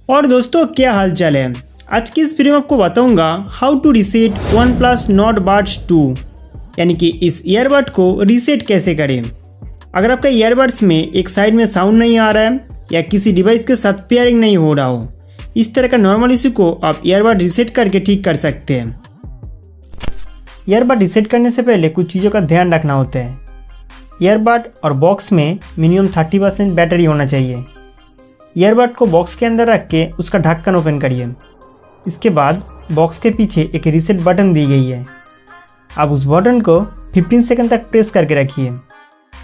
और दोस्तों क्या हाल चाल है। आज की इस वीडियो में आपको बताऊंगा how to reset OnePlus Nord Buds 2 यानी कि इस ईयरबड को रीसेट कैसे करें। अगर आपका ईयरबड्स में एक साइड में साउंड नहीं आ रहा है या किसी डिवाइस के साथ पेयरिंग नहीं हो रहा हो, इस तरह का नॉर्मल इशू को आप ईयरबड रीसेट करके ठीक कर सकते हैं। ईयरबड रीसेट करने से पहले कुछ चीज़ों का ध्यान रखना होता है। ईयरबड और बॉक्स में मिनिमम 30% बैटरी होना चाहिए। ईयरबड को बॉक्स के अंदर रख के उसका ढक्कन ओपन करिए। इसके बाद बॉक्स के पीछे एक रीसेट बटन दी गई है। अब उस बटन को 15 सेकंड तक प्रेस करके रखिए।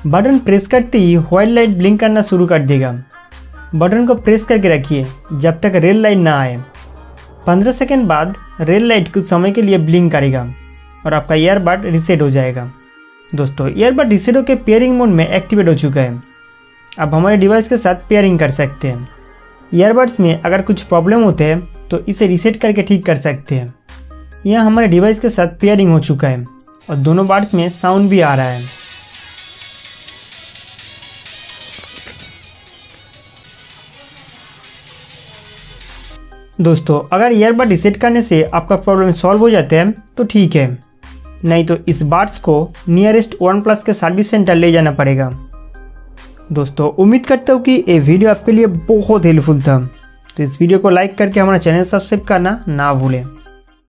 बटन प्रेस करते ही व्हाइट लाइट ब्लिंक करना शुरू कर देगा। बटन को प्रेस करके रखिए जब तक रेड लाइट ना आए। 15 सेकंड बाद रेड लाइट कुछ समय के लिए ब्लिंक करेगा और आपका ईयरबड रीसेट हो जाएगा। दोस्तों ईयरबड रीसेट होकर पेयरिंग मोड में एक्टिवेट हो चुका है। अब हमारे डिवाइस के साथ पेयरिंग कर सकते हैं। ईयरबड्स में अगर कुछ प्रॉब्लम होते हैं तो इसे रीसेट करके ठीक कर सकते हैं। यहाँ हमारे डिवाइस के साथ पेयरिंग हो चुका है और दोनों बड्स में साउंड भी आ रहा है। दोस्तों अगर ईयरबड रीसेट करने से आपका प्रॉब्लम सॉल्व हो जाता है तो ठीक है, नहीं तो इस बड्स को नियरेस्ट OnePlus के सर्विस सेंटर ले जाना पड़ेगा। दोस्तों उम्मीद करता हूँ कि ये वीडियो आपके लिए बहुत हेल्पफुल था, तो इस वीडियो को लाइक करके हमारा चैनल सब्सक्राइब करना ना भूलें।